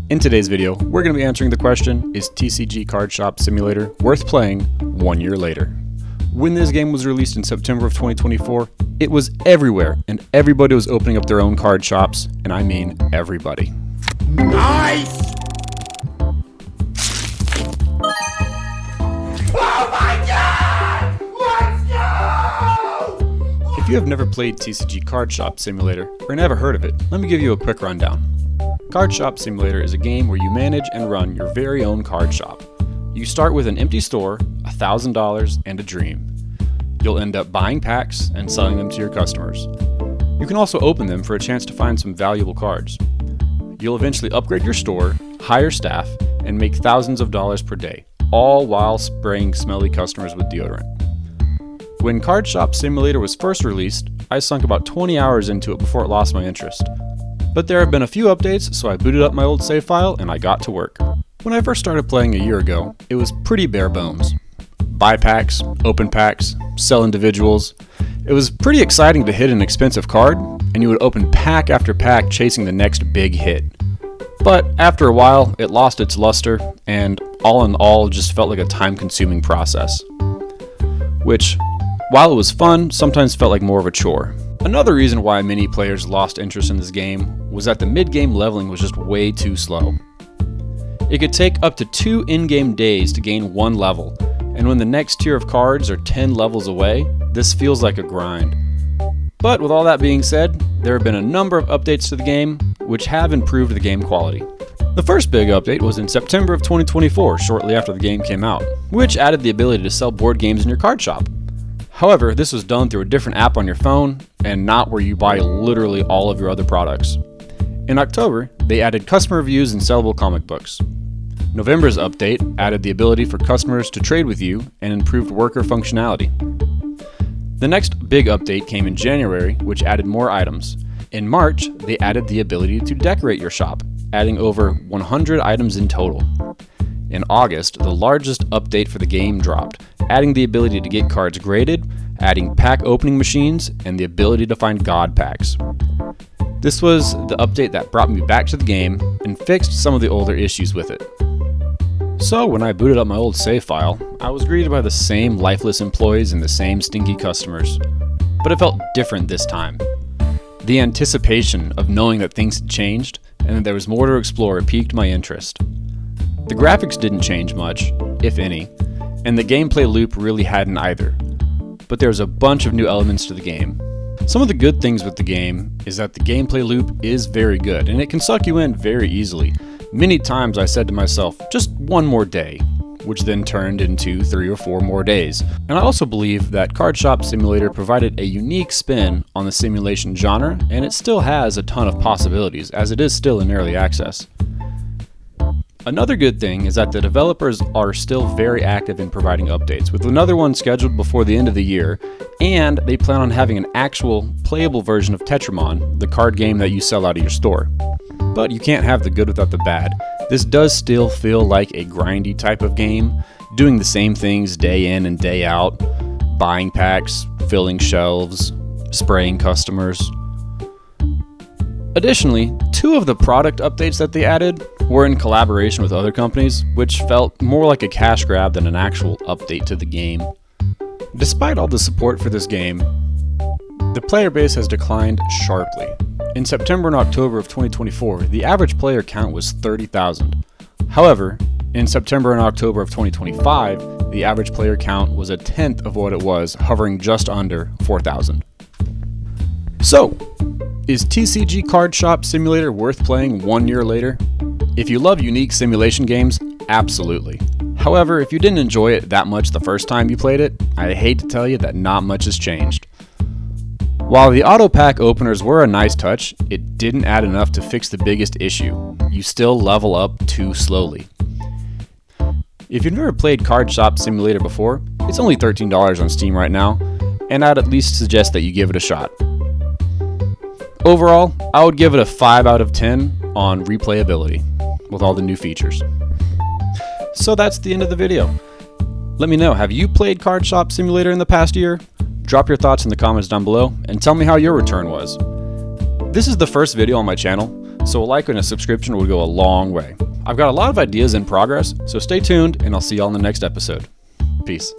In today's video, we're going to be answering the question, is TCG Card Shop Simulator worth playing 1 year later? When this game was released in September of 2024, it was everywhere, and everybody was opening up their own card shops, and I mean everybody. Nice! Oh my god! Let's go! If you have never played TCG Card Shop Simulator, or never heard of it, let me give you a quick rundown. Card Shop Simulator is a game where you manage and run your very own card shop. You start with an empty store, $1,000, and a dream. You'll end up buying packs and selling them to your customers. You can also open them for a chance to find some valuable cards. You'll eventually upgrade your store, hire staff, and make thousands of dollars per day, all while spraying smelly customers with deodorant. When Card Shop Simulator was first released, I sunk about 20 hours into it before it lost my interest. But there have been a few updates, so I booted up my old save file and I got to work. When I first started playing a year ago, it was pretty bare bones. Buy packs, open packs, sell individuals. It was pretty exciting to hit an expensive card, and you would open pack after pack chasing the next big hit. But after a while, it lost its luster, and all in all just felt like a time-consuming process. Which, while it was fun, sometimes felt like more of a chore. Another reason why many players lost interest in this game was that the mid-game leveling was just way too slow. It could take up to 2 in-game days to gain 1 level, and when the next tier of cards are 10 levels away, this feels like a grind. But with all that being said, there have been a number of updates to the game, which have improved the game quality. The first big update was in September of 2024, shortly after the game came out, which added the ability to sell board games in your card shop. However, this was done through a different app on your phone, and not where you buy literally all of your other products. In October, they added customer reviews and sellable comic books. November's update added the ability for customers to trade with you and improved worker functionality. The next big update came in January, which added more items. In March, they added the ability to decorate your shop, adding over 100 items in total. In August, the largest update for the game dropped, adding the ability to get cards graded, adding pack opening machines, and the ability to find god packs. This was the update that brought me back to the game and fixed some of the older issues with it. So when I booted up my old save file, I was greeted by the same lifeless employees and the same stinky customers. But it felt different this time. The anticipation of knowing that things had changed and that there was more to explore piqued my interest. The graphics didn't change much, if any, and the gameplay loop really hadn't either. But there was a bunch of new elements to the game. Some of the good things with the game is that the gameplay loop is very good, and it can suck you in very easily. Many times I said to myself, just one more day, which then turned into 3 or 4 more days. And I also believe that Card Shop Simulator provided a unique spin on the simulation genre, and it still has a ton of possibilities, as it is still in early access. Another good thing is that the developers are still very active in providing updates, with another one scheduled before the end of the year, and they plan on having an actual playable version of Tetramon, the card game that you sell out of your store. But you can't have the good without the bad. This does still feel like a grindy type of game, doing the same things day in and day out, buying packs, filling shelves, spraying customers. Additionally, 2 of the product updates that they added were in collaboration with other companies, which felt more like a cash grab than an actual update to the game. Despite all the support for this game, the player base has declined sharply. In September and October of 2024, the average player count was 30,000. However, in September and October of 2025, the average player count was a tenth of what it was, hovering just under 4,000. So, is TCG Card Shop Simulator worth playing 1 year later? If you love unique simulation games, absolutely. However, if you didn't enjoy it that much the first time you played it, I hate to tell you that not much has changed. While the auto pack openers were a nice touch, it didn't add enough to fix the biggest issue. You still level up too slowly. If you've never played Card Shop Simulator before, it's only $13 on Steam right now, and I'd at least suggest that you give it a shot. Overall, I would give it a 5 out of 10 on replayability, with all the new features. So that's the end of the video. Let me know, have you played Card Shop Simulator in the past year? Drop your thoughts in the comments down below, and tell me how your return was. This is the first video on my channel, so a like and a subscription would go a long way. I've got a lot of ideas in progress, so stay tuned and I'll see y'all in the next episode. Peace.